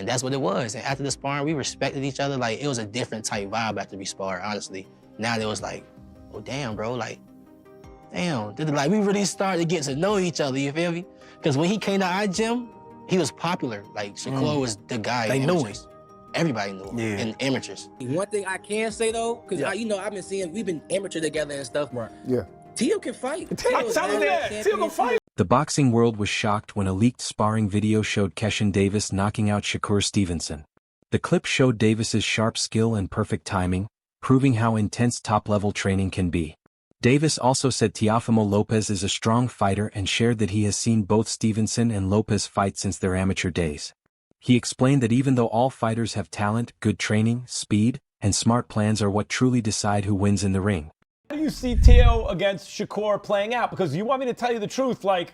that's what it was. And after the sparring, we respected each other. Like, it was a different type vibe after we sparred, honestly. Now it was like, oh, damn, bro, like, damn. Like, we really started to get to know each other, you feel me? Because when he came to our gym, he was popular. Like, Shakur was the guy. They knew him. Everybody knew him in amateurs. One thing I can say, though, because, I've been seeing, we've been amateur together and stuff. Right. Yeah. Tio can fight. I'm telling you that. Tio can fight. The boxing world was shocked when a leaked sparring video showed Keyshawn Davis knocking out Shakur Stevenson. The clip showed Davis's sharp skill and perfect timing, proving how intense top-level training can be. Davis also said Teofimo Lopez is a strong fighter and shared that he has seen both Stevenson and Lopez fight since their amateur days. He explained that even though all fighters have talent, good training, speed, and smart plans are what truly decide who wins in the ring. How do you see Tio against Shakur playing out? Because you want me to tell you the truth, like,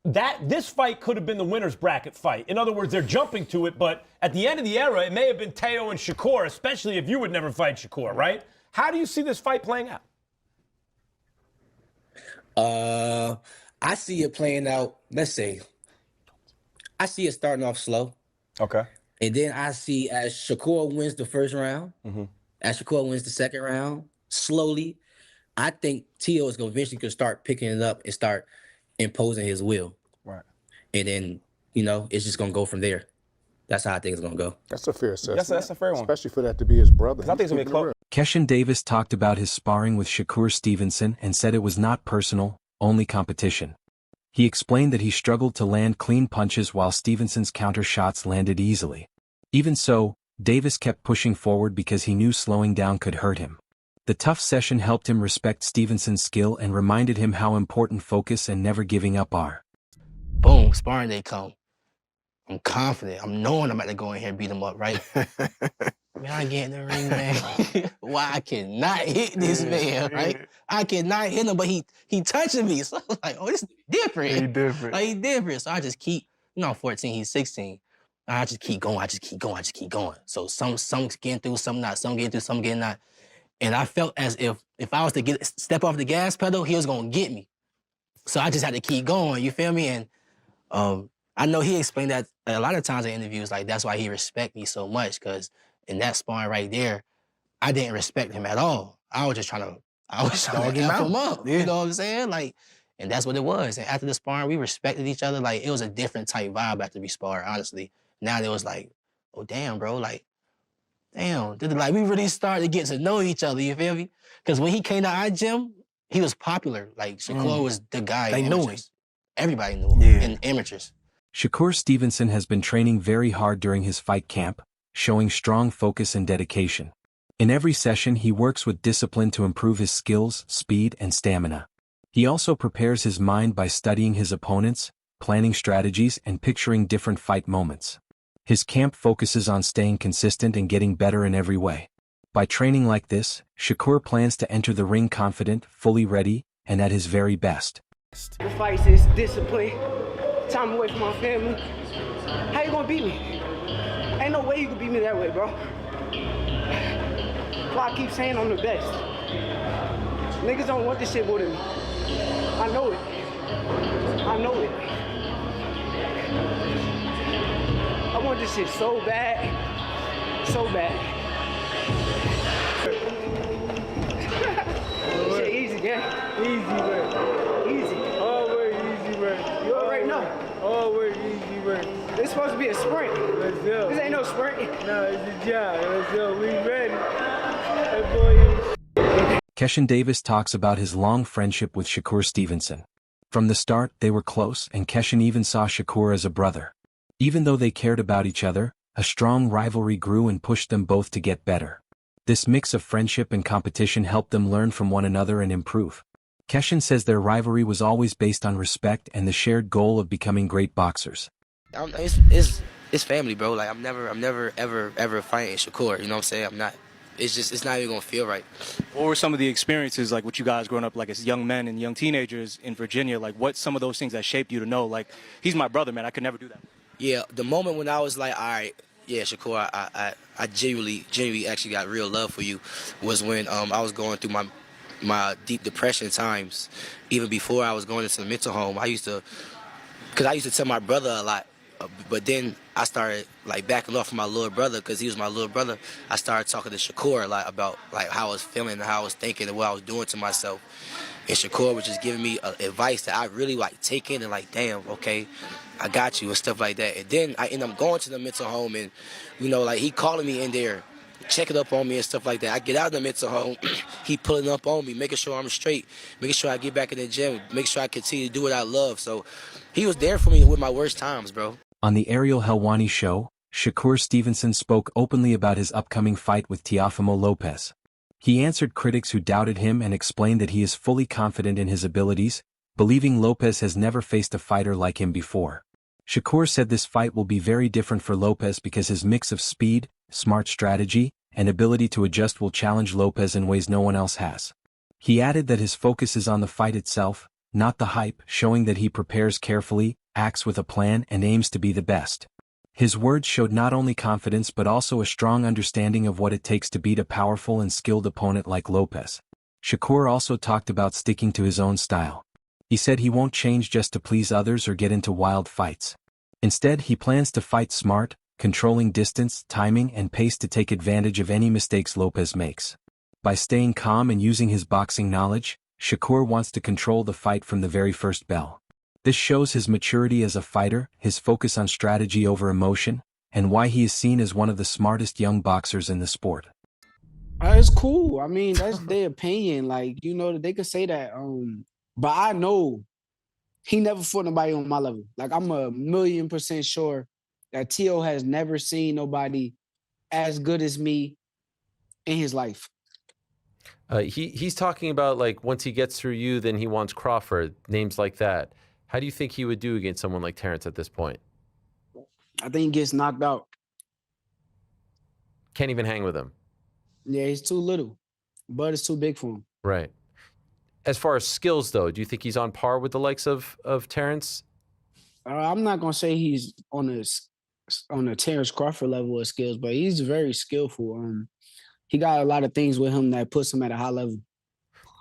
this fight could have been the winner's bracket fight. In other words, they're jumping to it, but at the end of the era, it may have been Teo and Shakur, especially if you would never fight Shakur, right? How do you see this fight playing out? I see it playing out, let's say, I see it starting off slow. Okay. And then I see as Shakur wins the first round, as Shakur wins the second round, slowly, I think Tio is going to eventually start picking it up and start imposing his will. Right. And then, it's just going to go from there. That's how I think it's going to go. That's a fair assessment. That's a fair one. Especially for that to be his brother. I think it's going to be close. Keyshawn Davis talked about his sparring with Shakur Stevenson and said it was not personal, only competition. He explained that he struggled to land clean punches while Stevenson's counter shots landed easily. Even so, Davis kept pushing forward because he knew slowing down could hurt him. The tough session helped him respect Stevenson's skill and reminded him how important focus and never giving up are. Boom, sparring day come. I'm confident. I'm knowing I'm about to go in here and beat him up, right? Man, I get in the ring, man. Why I cannot hit this man, right? I cannot hit him, but he touching me. So I was like, oh, this is different. He different. Like, he different. So I just keep, I'm 14, he's 16. I just keep going, I just keep going. So some getting through, some not, some getting through, some getting not. And I felt as if I was to step off the gas pedal, he was gonna get me. So I just had to keep going, you feel me? And I know he explained that a lot of times in interviews, like that's why he respect me so much, because in that sparring right there, I didn't respect him at all. I was just trying to F him up, you know what I'm saying? Like, and that's what it was. And after the sparring, we respected each other. Like, it was a different type vibe after we sparred, honestly. Now it was like, oh, damn, bro, like, damn. Like, we really started to get to know each other, you feel me? Because when he came to our gym, he was popular. Like, Shakur was the guy. They knew him. Everybody knew him in amateurs. Shakur Stevenson has been training very hard during his fight camp, showing strong focus and dedication. In every session, he works with discipline to improve his skills, speed, and stamina. He also prepares his mind by studying his opponents, planning strategies, and picturing different fight moments. His camp focuses on staying consistent and getting better in every way. By training like this, Shakur plans to enter the ring confident, fully ready, and at his very best. The fight is discipline, time away from my family. How you gonna beat me? Ain't no way you can beat me that way, bro. Why I keep saying I'm the best. Niggas don't want this shit more than me. I know it. I know it. I want this shit so bad. So bad. Shit easy, gang. Easy, man. Easy. Always easy, man. You already know. Always easy, man. This supposed to be a sprint. Let's go. This ain't no sprint. No, it's a job. Let's go. We ready. That boy is... Keyshawn Davis talks about his long friendship with Shakur Stevenson. From the start, they were close, and Keyshawn even saw Shakur as a brother. Even though they cared about each other, a strong rivalry grew and pushed them both to get better. This mix of friendship and competition helped them learn from one another and improve. Keyshawn says their rivalry was always based on respect and the shared goal of becoming great boxers. It's family, bro. Like, I'm never ever fighting Shakur. You know what I'm saying? I'm not. It's not even gonna feel right. What were some of the experiences, like, with you guys growing up, like, as young men and young teenagers in Virginia? Like, what's some of those things that shaped you to know, like, he's my brother, man, I could never do that? Yeah, the moment when I was like, all right, yeah, Shakur, I genuinely actually got real love for you was when I was going through my deep depression times. Even before I was going into the mental home, because I used to tell my brother a lot, But then I started like backing off from my little brother because he was my little brother. I started talking to Shakur like about like how I was feeling and how I was thinking and what I was doing to myself. And Shakur was just giving me advice that I really like take in and like, damn, okay, I got you and stuff like that. And then I end up going to the mental home and, you know, like he calling me in there, checking up on me and stuff like that. I get out of the mental home, he pulling up on me, making sure I'm straight, making sure I get back in the gym, making sure I continue to do what I love. So he was there for me with my worst times, bro. On the Ariel Helwani show, Shakur Stevenson spoke openly about his upcoming fight with Teofimo Lopez. He answered critics who doubted him and explained that he is fully confident in his abilities, believing Lopez has never faced a fighter like him before. Shakur said this fight will be very different for Lopez because his mix of speed, smart strategy, and ability to adjust will challenge Lopez in ways no one else has. He added that his focus is on the fight itself, not the hype, showing that he prepares carefully, acts with a plan, and aims to be the best. His words showed not only confidence but also a strong understanding of what it takes to beat a powerful and skilled opponent like Lopez. Shakur also talked about sticking to his own style. He said he won't change just to please others or get into wild fights. Instead, he plans to fight smart, controlling distance, timing, and pace to take advantage of any mistakes Lopez makes. By staying calm and using his boxing knowledge, Shakur wants to control the fight from the very first bell. This shows his maturity as a fighter, his focus on strategy over emotion, and why he is seen as one of the smartest young boxers in the sport. It's cool. I mean, that's their opinion. Like, you know, they could say that. But I know he never fought nobody on my level. Like, I'm 1,000,000% sure that Tio has never seen nobody as good as me in his life. He's talking about, like, once he gets through you, then he wants Crawford, names like that. How do you think he would do against someone like Terrence at this point? I think he gets knocked out. Can't even hang with him. Yeah, he's too little. Bud is too big for him. Right. As far as skills, though, do you think he's on par with the likes of Terrence? I'm not gonna say he's on a Terrence Crawford level of skills, but he's very skillful. He got a lot of things with him that puts him at a high level.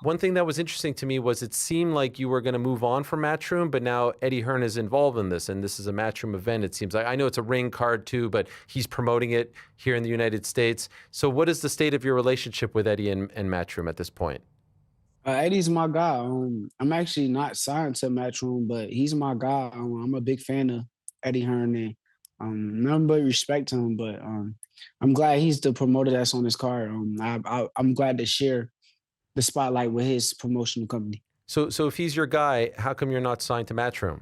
One thing that was interesting to me was it seemed like you were going to move on from Matchroom, but now Eddie Hearn is involved in this, and this is a Matchroom event, it seems like. I know it's a ring card too, but he's promoting it here in the United States. So what is the state of your relationship with Eddie and Matchroom at this point? Eddie's my guy. I'm actually not signed to Matchroom, but he's my guy. I'm a big fan of Eddie Hearn, and nothing but respect to him, but I'm glad he's the promoter that's on this card. I'm glad to share the spotlight with his promotional company. So if he's your guy, how come you're not signed to Matchroom?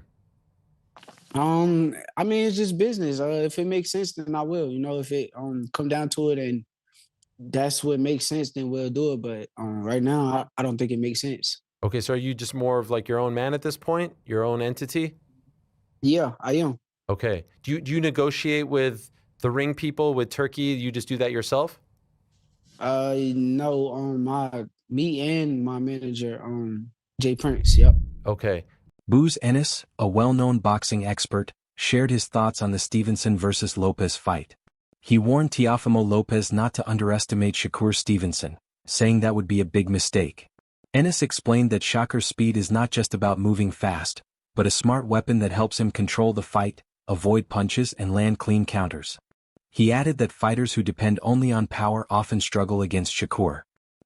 I mean, it's just business. If it makes sense, then I will. You know, if it come down to it and that's what makes sense, then we'll do it. But right now, I don't think it makes sense. Okay, so are you just more of like your own man at this point? Your own entity? Yeah, I am. Okay. Do you negotiate with the ring people, with Turkey? You just do that yourself? No, me and my manager, Jay Prince, yep. Okay. Booz Ennis, a well-known boxing expert, shared his thoughts on the Stevenson versus Lopez fight. He warned Teofimo Lopez not to underestimate Shakur Stevenson, saying that would be a big mistake. Ennis explained that Shakur's speed is not just about moving fast, but a smart weapon that helps him control the fight, avoid punches, and land clean counters. He added that fighters who depend only on power often struggle against Shakur.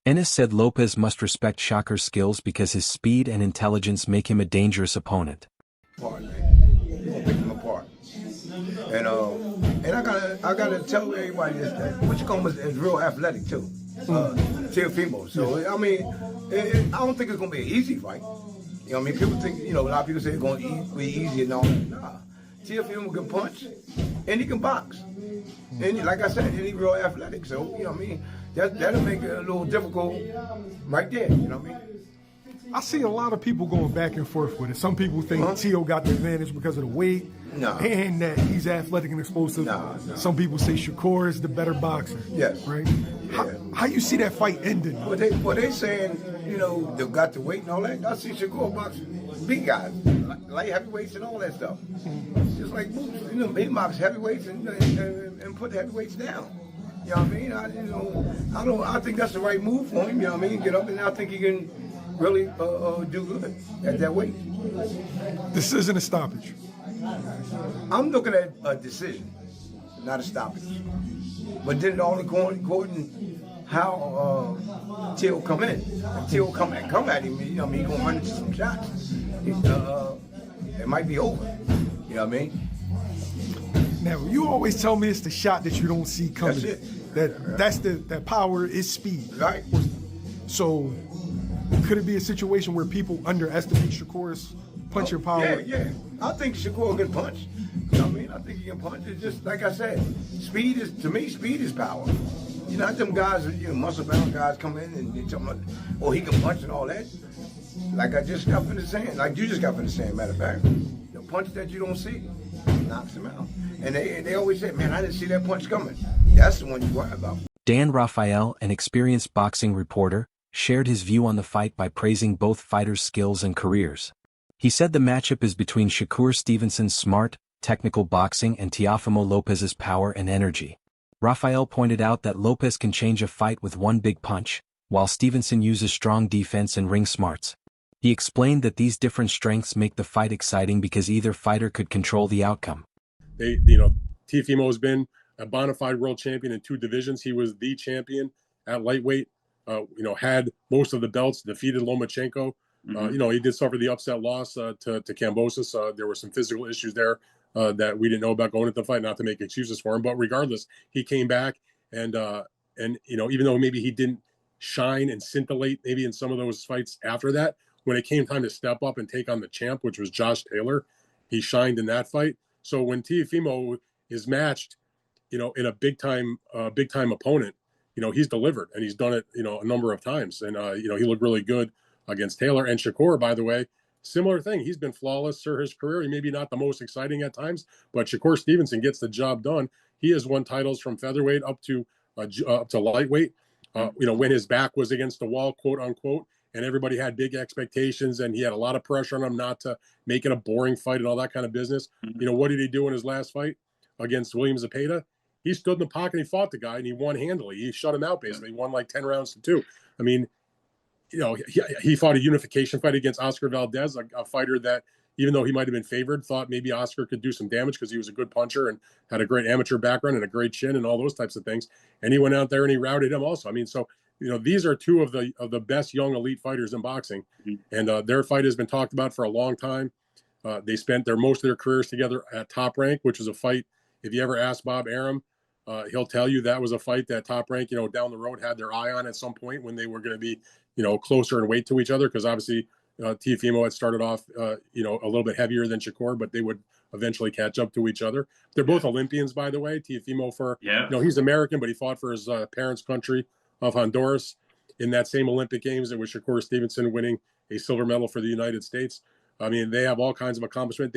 Ennis said Lopez must respect Shakur's skills because his speed and intelligence make him a dangerous opponent. Apart, man. You're gonna pick him apart. And I gotta tell everybody this, that Wichicombe is real athletic too. Teofimo. So I mean, I don't think it's gonna be an easy fight. You know what I mean? People think, a lot of people say it's gonna be easy and all that. Nah. Teofimo can punch and he can box. And like I said, he's real athletic. So, you know what I mean? That'll make it a little difficult right there, you know what I mean? I see a lot of people going back and forth with it. Some people think Tio got the advantage because of the weight and that he's athletic and explosive. Some people say Shakur is the better boxer. Yes. Right? How you see that fight ending? Well, they saying, they've got the weight and all that. I see Shakur box big guys, light heavyweights and all that stuff. Just like Boots, he box heavyweights and put heavyweights down. You know what I mean? I think that's the right move for him. You know what I mean? Get up, and I think he can really do good at that weight. This isn't a stoppage. I'm looking at a decision, not a stoppage. But then it all according how Till come in. If Till come at him, you know what I mean, he's gonna run into some shots. It might be over. You know what I mean? Now, you always tell me it's the shot that you don't see coming. That's it. That power is speed. Right. So, could it be a situation where people underestimate Shakur's punching power? Yeah. I think Shakur can punch. You know what I mean? I think he can punch. It's just like I said, speed is power. You know, them guys, muscle-bound guys come in and they tell me, oh, he can punch and all that. Like I just got finished saying, like you just got finished saying, matter of fact, the punch that you don't see knocks him out. And they always say, man, I didn't see that punch coming. That's the one you worry about. Dan Rafael, an experienced boxing reporter, shared his view on the fight by praising both fighters' skills and careers. He said the matchup is between Shakur Stevenson's smart, technical boxing and Teofimo Lopez's power and energy. Rafael pointed out that Lopez can change a fight with one big punch, while Stevenson uses strong defense and ring smarts. He explained that these different strengths make the fight exciting because either fighter could control the outcome. Teofimo has been a bona fide world champion in 2 divisions. He was the champion at lightweight. Had most of the belts, defeated Lomachenko. He did suffer the upset loss to Kambosos. There were some physical issues there that we didn't know about going into the fight, not to make excuses for him. But regardless, he came back and even though maybe he didn't shine and scintillate maybe in some of those fights after that, when it came time to step up and take on the champ, which was Josh Taylor, he shined in that fight. So when Teofimo is matched, in a big time opponent, he's delivered and he's done it, a number of times. And, he looked really good against Taylor. And Shakur, by the way, similar thing. He's been flawless through his career. He may be not the most exciting at times, but Shakur Stevenson gets the job done. He has won titles from featherweight up to lightweight. When his back was against the wall, quote unquote, and everybody had big expectations and he had a lot of pressure on him not to make it a boring fight and all that kind of business. What did he do in his last fight against William Zepeda? He stood in the pocket and he fought the guy and he won handily. He shut him out basically. He won like 10 rounds to 2. I mean, he fought a unification fight against Oscar Valdez, a fighter that, even though he might have been favored, thought maybe Oscar could do some damage because he was a good puncher and had a great amateur background and a great chin and all those types of things. And he went out there and he routed him also. I mean, so, these are 2 of the best young elite fighters in boxing. And their fight has been talked about for a long time. They spent most of their careers together at Top Rank, which is a fight. If you ever ask Bob Arum, he'll tell you that was a fight that Top Rank, down the road had their eye on at some point when they were going to be, closer in weight to each other. Because obviously Teofimo had started off, a little bit heavier than Shakur, but they would eventually catch up to each other. They're both Olympians, by the way. Teofimo he's American, but he fought for his parents' country of Honduras in that same Olympic Games. It was Shakur Stevenson winning a silver medal for the United States. I mean, they have all kinds of accomplishment.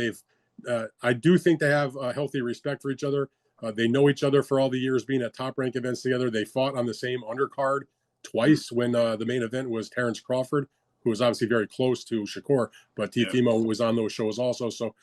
I do think they have a healthy respect for each other. They know each other for all the years being at Top Rank events together. They fought on the same undercard twice when the main event was Terrence Crawford, who was obviously very close to Shakur, but Teofimo was on those shows also. So,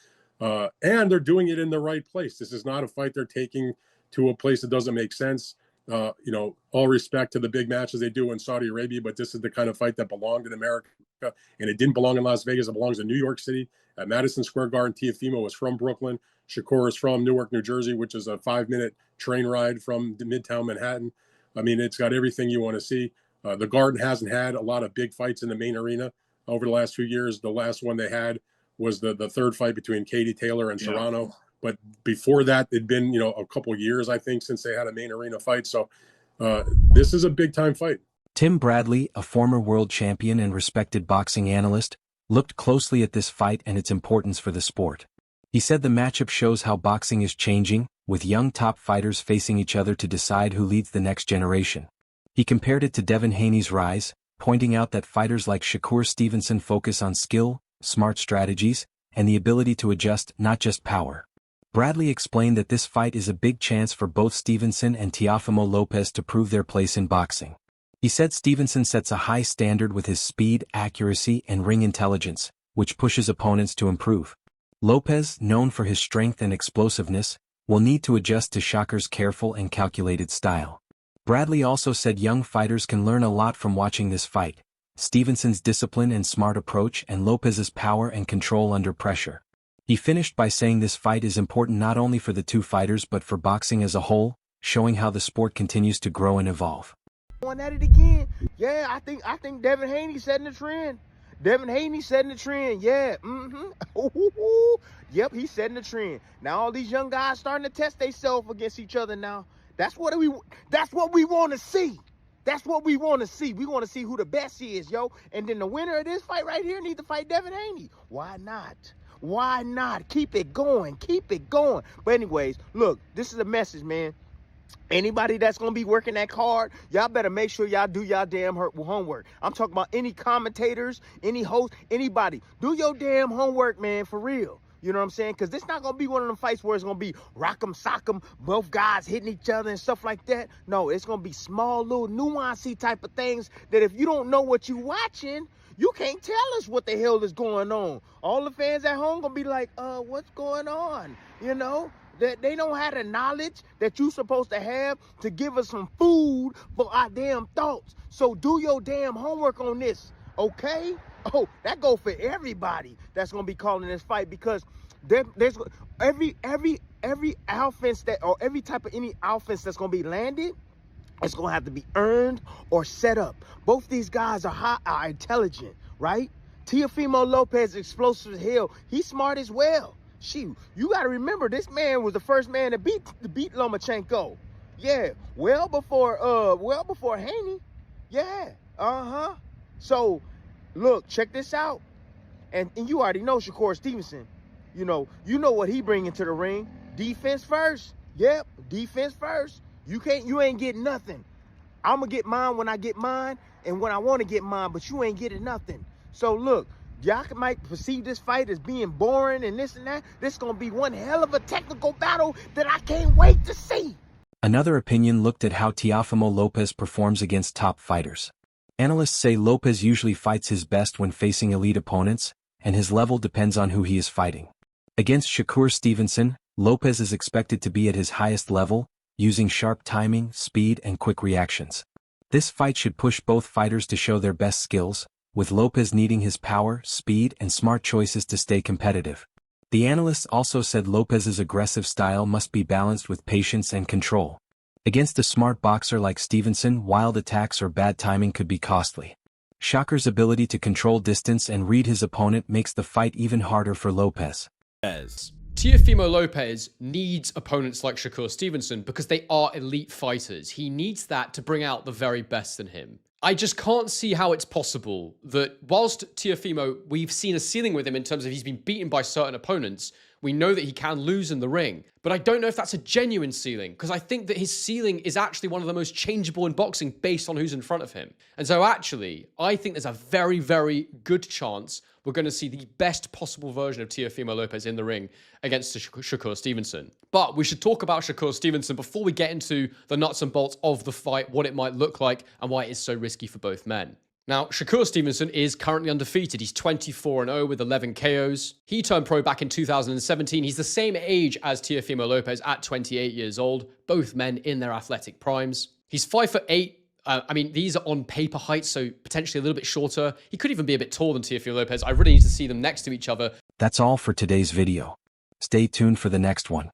and they're doing it in the right place. This is not a fight they're taking to a place that doesn't make sense. All respect to the big matches they do in Saudi Arabia, but this is the kind of fight that belonged in America, and it didn't belong in Las Vegas. It belongs in New York City at Madison Square Garden. Teofimo is from Brooklyn. Shakur is from Newark, New Jersey, which is a 5-minute train ride from Midtown Manhattan. I mean, it's got everything you want to see. The Garden hasn't had a lot of big fights in the main arena over the last few years. The last one they had was the third fight between Katie Taylor and Serrano. But before that, it'd been, a couple of years, I think, since they had a main arena fight. So this is a big-time fight. Tim Bradley, a former world champion and respected boxing analyst, looked closely at this fight and its importance for the sport. He said the matchup shows how boxing is changing, with young top fighters facing each other to decide who leads the next generation. He compared it to Devin Haney's rise, pointing out that fighters like Shakur Stevenson focus on skill, smart strategies, and the ability to adjust, not just power. Bradley explained that this fight is a big chance for both Stevenson and Teofimo Lopez to prove their place in boxing. He said Stevenson sets a high standard with his speed, accuracy, and ring intelligence, which pushes opponents to improve. Lopez, known for his strength and explosiveness, will need to adjust to Shakur's careful and calculated style. Bradley also said young fighters can learn a lot from watching this fight: Stevenson's discipline and smart approach, and Lopez's power and control under pressure. He finished by saying this fight is important not only for the two fighters but for boxing as a whole, showing how the sport continues to grow and evolve. Going at it again. Yeah, I think Devin Haney setting the trend. Devin Haney setting the trend. Yeah. Yep, he's setting the trend. Now all these young guys starting to test themselves against each other now. That's what we want to see. That's what we want to see. We want to see who the best is, yo. And then the winner of this fight right here needs to fight Devin Haney. Why not? Why not? Keep it going. Keep it going. But anyways, look, this is a message, man. Anybody that's going to be working that card, y'all better make sure y'all do y'all damn homework. I'm talking about any commentators, any hosts, anybody. Do your damn homework, man, for real. You know what I'm saying? Because this not going to be one of them fights where it's going to be rock'em sock'em, both guys hitting each other and stuff like that. No, it's going to be small, little nuancey type of things that if you don't know what you're watching, you can't tell us what the hell is going on. All the fans at home going to be like, what's going on? You know? That they don't have the knowledge that you supposed to have to give us some food for our damn thoughts. So do your damn homework on this, okay? Oh, that go for everybody that's gonna be calling this fight, because there's every offense that, or every type of any offense that's gonna be landed, it's gonna have to be earned or set up. Both these guys are intelligent, right? Teofimo Lopez, explosive as hell. He's smart as well. Shoot, you got to remember, this man was the first man to beat Lomachenko. Yeah, well before Haney. Yeah, So, look, check this out. And you already know Shakur Stevenson. You know what he bringing to the ring. Defense first. Yep, defense first. You ain't getting nothing. I'm going to get mine when I get mine and when I want to get mine, but you ain't getting nothing. So, look. Y'all might perceive this fight as being boring and this and that. This is going to be one hell of a technical battle that I can't wait to see. Another opinion looked at how Teofimo Lopez performs against top fighters. Analysts say Lopez usually fights his best when facing elite opponents, and his level depends on who he is fighting. Against Shakur Stevenson, Lopez is expected to be at his highest level, using sharp timing, speed, and quick reactions. This fight should push both fighters to show their best skills, with Lopez needing his power, speed, and smart choices to stay competitive. The analysts also said Lopez's aggressive style must be balanced with patience and control. Against a smart boxer like Stevenson, wild attacks or bad timing could be costly. Shakur's ability to control distance and read his opponent makes the fight even harder for Lopez. Teofimo Lopez needs opponents like Shakur Stevenson because they are elite fighters. He needs that to bring out the very best in him. I just can't see how it's possible that whilst Teofimo, we've seen a ceiling with him in terms of he's been beaten by certain opponents, we know that he can lose in the ring. But I don't know if that's a genuine ceiling, because I think that his ceiling is actually one of the most changeable in boxing based on who's in front of him. And so actually, I think there's a very, very good chance we're going to see the best possible version of Teofimo Lopez in the ring against Shakur Stevenson. But we should talk about Shakur Stevenson before we get into the nuts and bolts of the fight, what it might look like, and why it is so risky for both men. Now, Shakur Stevenson is currently undefeated. He's 24-0 with 11 KOs. He turned pro back in 2017. He's the same age as Teofimo Lopez at 28 years old, both men in their athletic primes. He's 5'8". These are on paper heights, so potentially a little bit shorter. He could even be a bit taller than Teofimo Lopez. I really need to see them next to each other. That's all for today's video. Stay tuned for the next one.